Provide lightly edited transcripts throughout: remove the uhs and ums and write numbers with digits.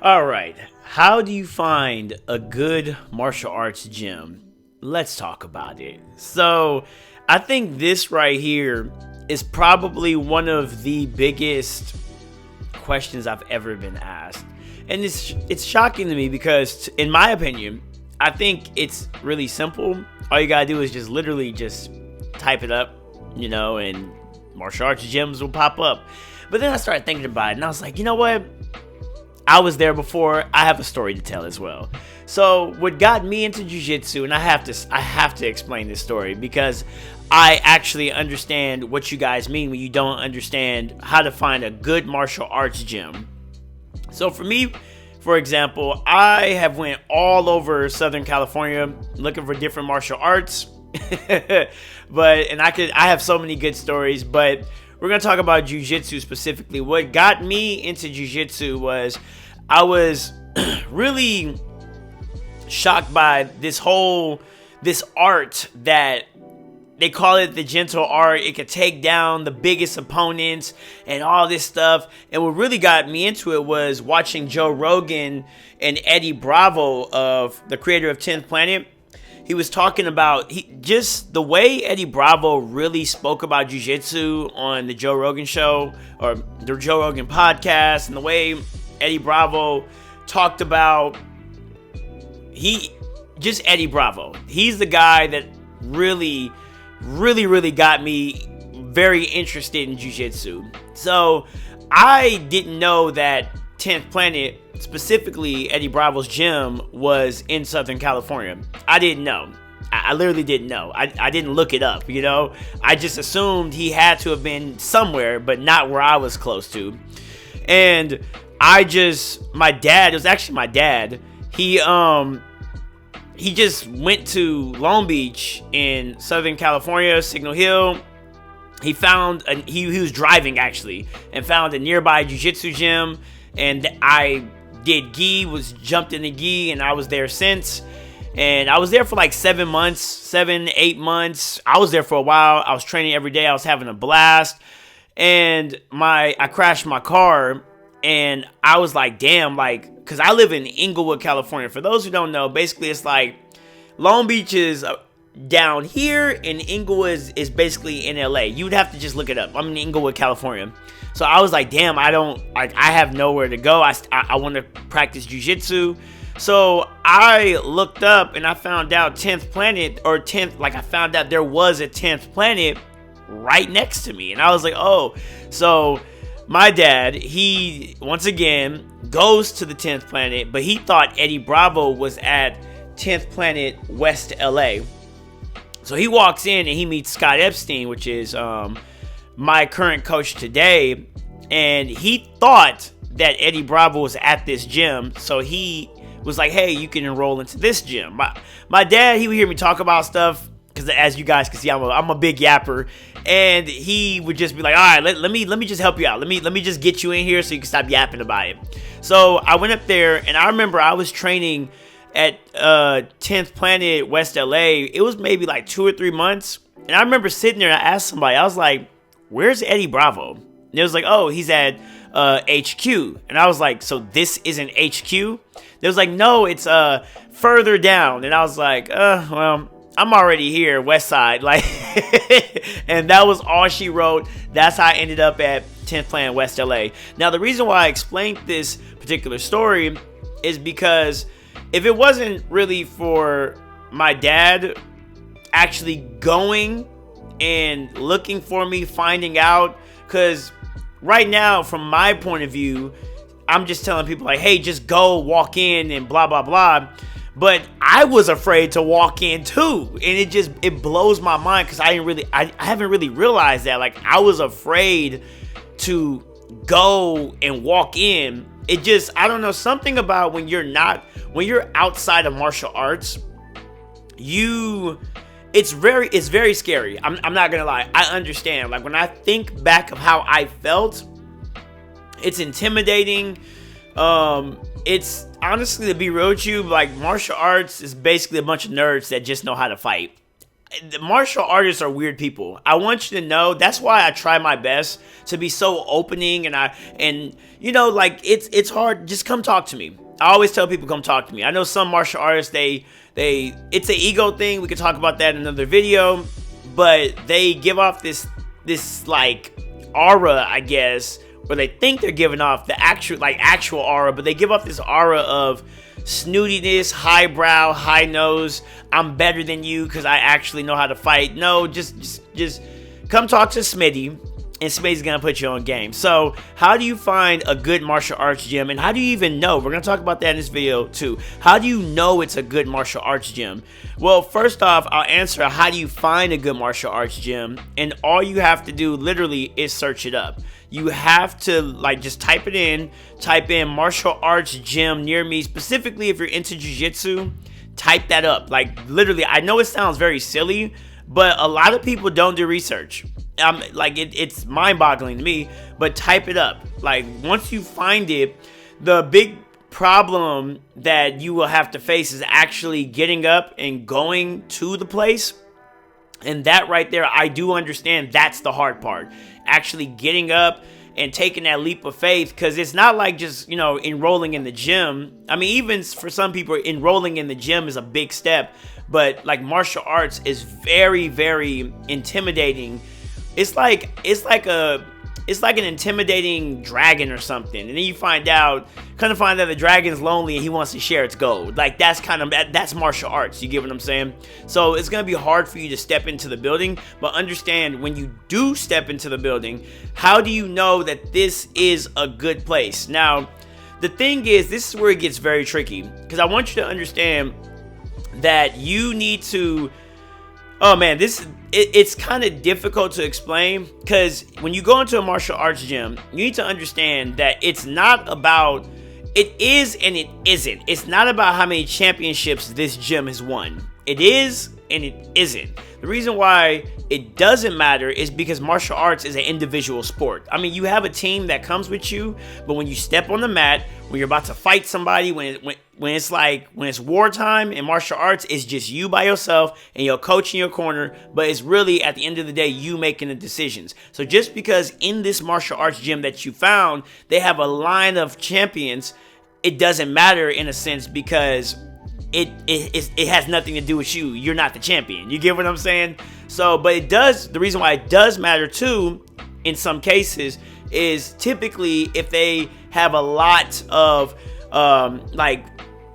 All right. How do you find a good martial arts gym? Let's talk about it. So, I think this right here is probably one of the biggest questions I've ever been asked. And it's shocking to me because in my opinion, I think it's really simple. All you got to do is just literally just type it up, and martial arts gyms will pop up. But then I started thinking about it and I was like, you know what? I was there before. I have a story to tell as well. So what got me into jiu-jitsu, and I have to explain this story because I actually understand what you guys mean when you don't understand how to find a good martial arts gym. So for me, for example, I have went all over Southern California looking for different martial arts. I have so many good stories, but we're going to talk about jiu-jitsu specifically. What got me into jiu-jitsu was I was really shocked by this art that they call it the gentle art. It could take down the biggest opponents and all this stuff. And what really got me into it was watching Joe Rogan and Eddie Bravo, of the creator of 10th Planet. He was talking about just the way Eddie Bravo really spoke about jiu-jitsu on the Joe Rogan show or the Joe Rogan podcast, and the way Eddie Bravo talked about Eddie Bravo. He's the guy that really got me very interested in jiu-jitsu. So I didn't know that 10th Planet, specifically Eddie Bravo's gym, was in Southern California. I didn't know. I literally didn't know. I didn't look it up, I just assumed he had to have been somewhere, but not where I was close to. And my dad, it was actually my dad, he just went to Long Beach in Southern California, Signal Hill. He found, he was driving actually, and found a nearby jiu-jitsu gym. And I did jumped in the gi, and I was there since. And I was there for like 7 months, 8 months. I was there for a while. I was training every day. I was having a blast. And I crashed my car, and I was like, damn, because I live in Inglewood, California. For those who don't know, basically it's like Long Beach is down here, and Inglewood is basically in LA. You would have to just look it up. I'm in Inglewood, California. So I was like, damn, I have nowhere to go. I want to practice jiu-jitsu. So I looked up and I found out 10th Planet, I found out there was a 10th Planet right next to me. And I was like, oh. So my dad, he, once again, goes to the 10th Planet, but he thought Eddie Bravo was at 10th Planet West LA. So he walks in and he meets Scott Epstein, which is my current coach today. And he thought that Eddie Bravo was at this gym. So he was like, hey, you can enroll into this gym. My dad, he would hear me talk about stuff, because as you guys can see, I'm a big yapper. And he would just be like, all right, let me just help you out. Let me just get you in here so you can stop yapping about it. So I went up there, and I remember I was training at 10th Planet West LA. It was maybe like 2 or 3 months. And I remember sitting there and I asked somebody, I was like, where's Eddie Bravo? And it was like, oh, he's at HQ. And I was like, so this isn't HQ? They was like, no, it's further down. And I was like, well, I'm already here, West Side. And that was all she wrote. That's how I ended up at 10th Planet West LA. Now, the reason why I explained this particular story is because if it wasn't really for my dad actually going and looking for me, finding out, because right now, from my point of view, I'm just telling people like, hey, just go walk in and blah, blah, blah. But I was afraid to walk in too. And it blows my mind, because I haven't really realized that. Like, I was afraid to go and walk in. It just, I don't know, something about when you're outside of martial arts, it's very scary. I'm not gonna lie. I understand. Like, when I think back of how I felt, it's intimidating. It's honestly, to be real with you, like, martial arts is basically a bunch of nerds that just know how to fight. the martial artists are weird people. I want you to know that's why I try my best to be so opening, and you know, like it's hard. Just come talk to me. I always tell people come talk to me. I know some martial artists they it's an ego thing. We could talk about that in another video, but they give off this like aura, I guess, where they think they're giving off the actual aura, but they give off this aura of snootiness, highbrow, high nose. I'm better than you because I actually know how to fight. No, just come talk to Smitty, and Smitty's gonna put you on game. So how do you find a good martial arts gym, and how do you even know? We're gonna talk about that in this video too. How do you know it's a good martial arts gym? Well, first off, I'll answer how do you find a good martial arts gym, and all you have to do literally is search it up. You have to like just type in martial arts gym near me. Specifically, if you're into jiu-jitsu, type that up. Like literally, I know it sounds very silly, but a lot of people don't do research. Like it's mind-boggling to me, but type it up. Like once you find it, the big problem that you will have to face is actually getting up and going to the place. And that right there, I do understand that's the hard part. Actually getting up and taking that leap of faith, because it's not like just, you know, enrolling in the gym. I mean, even for some people, enrolling in the gym is a big step, but like martial arts is very, very intimidating. It's like an intimidating dragon or something, and then you find out the dragon's lonely and he wants to share its gold. Like that's martial arts. You get what I'm saying? So it's gonna be hard for you to step into the building, but understand when you do step into the building, how do you know that this is a good place? Now, the thing is, this is where it gets very tricky, because I want you to understand that you need to. Oh man, it's kind of difficult to explain, because when you go into a martial arts gym, you need to understand that it's not about, it is and it isn't. It's not about how many championships this gym has won. It is and it isn't. The reason why it doesn't matter is because martial arts is an individual sport. I mean, you have a team that comes with you, but when you step on the mat, when you're about to fight somebody, when it's wartime in martial arts, it's just you by yourself and your coach in your corner, but it's really at the end of the day you making the decisions. So just because in this martial arts gym that you found, they have a line of champions, it doesn't matter in a sense, because it has nothing to do with you. You're not the champion. You get what I'm saying? So, but it does, the reason why it does matter too, in some cases, is typically if they have a lot of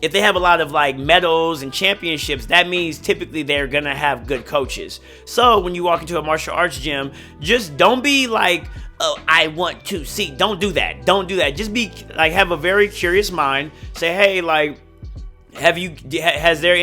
if they have a lot of like medals and championships, that means typically they're gonna have good coaches. So when you walk into a martial arts gym, just don't be like, oh, I want to see. Don't do that. Don't do that. Just be like, have a very curious mind. Say, hey, like, has there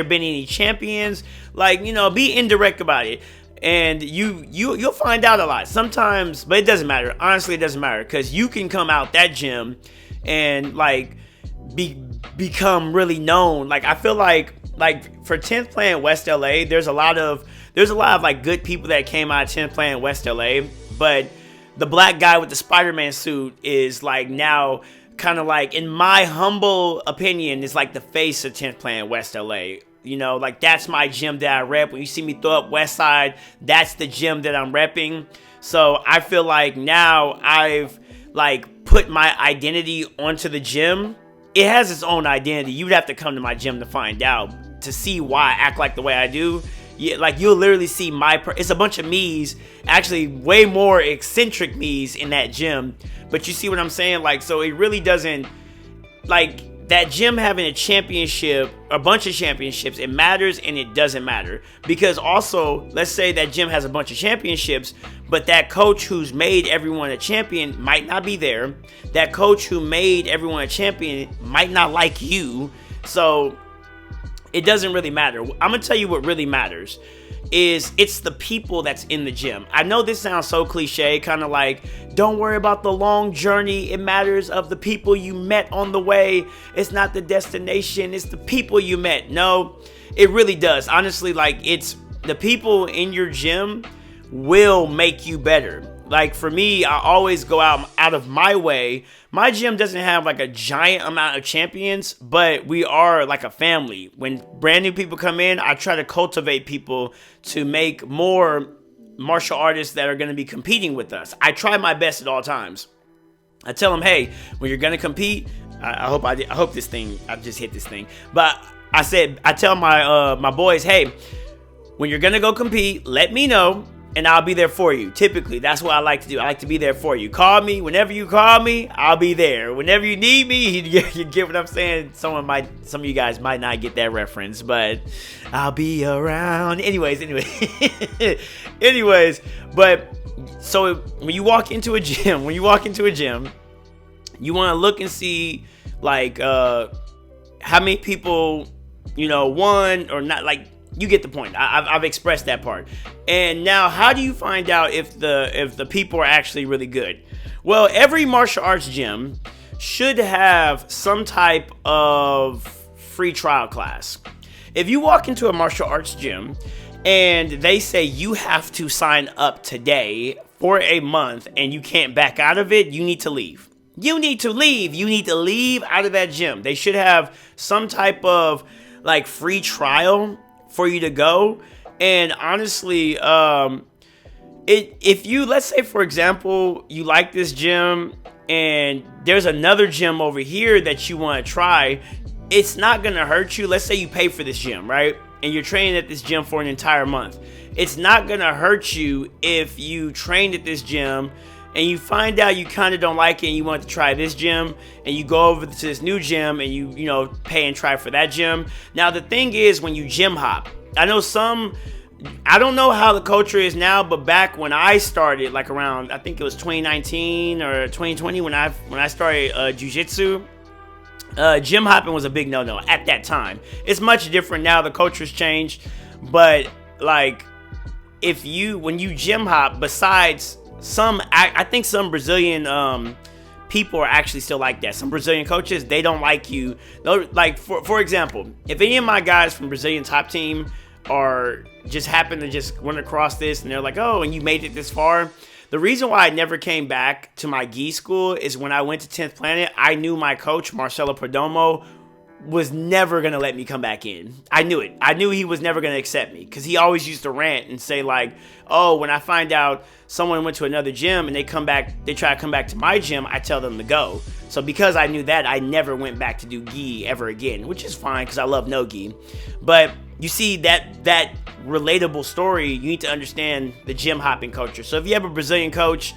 been any champions? Like, you know, be indirect about it, and you'll find out a lot sometimes. But it doesn't matter. Honestly, it doesn't matter, because you can come out that gym and like become really known. Like, I feel like for 10th Planet West LA, there's a lot of like good people that came out of 10th Planet West LA, but the black guy with the Spider-Man suit is like now kind of like, in my humble opinion, is like the face of 10th Planet West LA. You know, like that's my gym that I rep. When you see me throw up West Side, that's the gym that I'm repping. So I feel like now I've like put my identity onto the gym. It has its own identity. You'd have to come to my gym to find out, to see why I act like the way I do. Yeah, like you'll literally see it's a bunch of me's, actually way more eccentric me's in that gym. But you see what I'm saying? Like, so it really doesn't, like that gym having a championship, a bunch of championships, it matters and it doesn't matter. Because also, let's say that gym has a bunch of championships, but that coach who's made everyone a champion might not be there. That coach who made everyone a champion might not like you. So it doesn't really matter. I'm gonna tell you what really matters is it's the people that's in the gym. I know this sounds so cliche, kind of like, don't worry about the long journey. It matters of the people you met on the way. It's not the destination, it's the people you met. No, it really does. Honestly, like, it's the people in your gym will make you better. Like for me, I always go out of my way. My gym doesn't have like a giant amount of champions, but we are like a family. When brand new people come in, I try to cultivate people to make more martial artists that are going to be competing with us. I try my best at all times. I tell them, hey, when you're going to compete, I hope this thing, I just hit this thing. But I tell my boys, hey, when you're going to go compete, let me know. And You be there for you. Typically, that's what I like to do. I like to be there for you. Call me. Whenever you call me, I'll be there. Whenever you need me, you get what I'm saying? Some of you guys might not get that reference, but I'll be around. Anyways, but so when you walk into a gym, you want to look and see like how many people, won or not, like. You get the point. I've expressed that part. And now, how do you find out if the people are actually really good? Well, every martial arts gym should have some type of free trial class. If you walk into a martial arts gym and they say you have to sign up today for a month and you can't back out of it, you need to leave. You need to leave out of that gym. They should have some type of like free trial for you to go. And honestly, if you, let's say for example, you like this gym and there's another gym over here that you want to try, it's not going to hurt you. Let's say you pay for this gym, right? And you're training at this gym for an entire month. It's not going to hurt you if you trained at this gym and you find out you kind of don't like it and you want to try this gym, and you go over to this new gym and you pay and try for that gym. Now, the thing is, when you gym hop, I don't know how the culture is now, but back when I started, like around, I think it was 2019 or 2020 when I started jiu-jitsu, gym hopping was a big no-no at that time. It's much different now. The culture's changed, but like when you gym hop, besides I think some Brazilian people are actually still like that. Some Brazilian coaches, they don't like you. Like for example, if any of my guys from Brazilian top team happen to just run across this and they're like, oh, and you made it this far. The reason why I never came back to my gi school is when I went to 10th Planet, I knew my coach, Marcelo Perdomo, was never going to let me come back in. I knew it. I knew he was never going to accept me because he always used to rant and say like, oh, when I find out someone went to another gym and they try to come back to my gym, I tell them to go. So because I knew that, I never went back to do gi ever again, which is fine because I love no gi. But you see that relatable story, you need to understand the gym hopping culture. So if you have a Brazilian coach,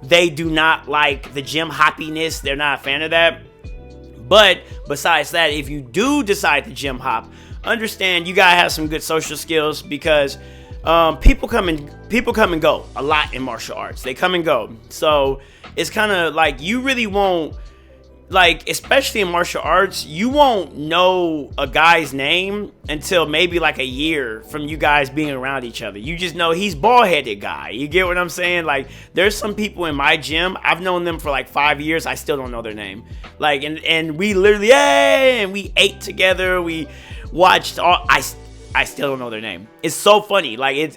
they do not like the gym hoppiness. They're not a fan of that. But besides that, if you do decide to gym hop, understand you gotta have some good social skills because people come and go a lot in martial arts. They come and go. So it's kind of like you really won't, like, especially in martial arts, you won't know a guy's name until maybe like a year from you guys being around each other. You just know he's bald-headed guy. You get what I'm saying? Like, there's some people in my gym, I've known them for like 5 years. I still don't know their name. Like, and we literally, and we ate together. We watched all, I still don't know their name. It's so funny. Like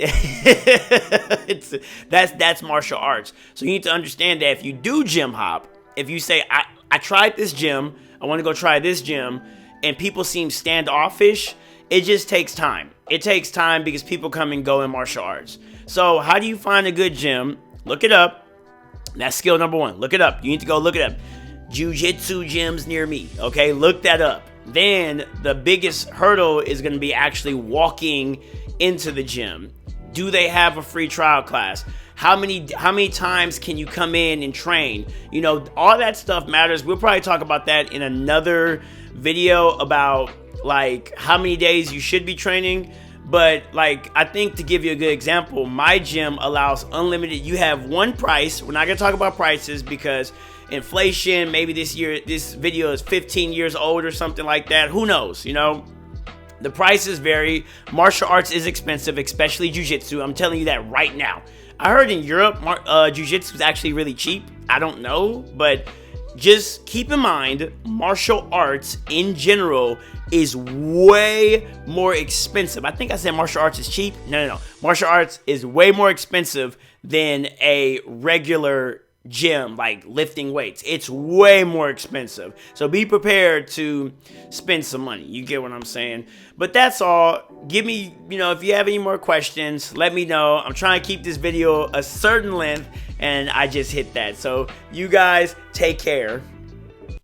that's martial arts. So you need to understand that if you do gym hop, if you say, I tried this gym, I want to go try this gym, and people seem standoffish, it just takes time. It takes time because people come and go in martial arts. So how do you find a good gym? Look it up. That's skill number one. Look it up. You need to go look it up. Jiu-jitsu gyms near me. Okay, look that up. Then the biggest hurdle is going to be actually walking into the gym. Do they have a free trial class? How many times can you come in and train? You know, all that stuff matters. We'll probably talk about that in another video about like how many days you should be training. But like, I think to give you a good example, my gym allows unlimited. You have one price. We're not going to talk about prices because inflation, maybe this video is 15 years old or something like that. Who knows, you know? The prices vary. Martial arts is expensive, especially jiu-jitsu. I'm telling you that right now. I heard in Europe, jiu-jitsu is actually really cheap. I don't know, but just keep in mind, martial arts in general is way more expensive. I think I said martial arts is cheap. No. Martial arts is way more expensive than a regular gym, like lifting weights. It's way more expensive. So be prepared to spend some money. You get what I'm saying? But that's all. Give me, if you have any more questions, let me know. I'm trying to keep this video a certain length, and I just hit that. So you guys take care.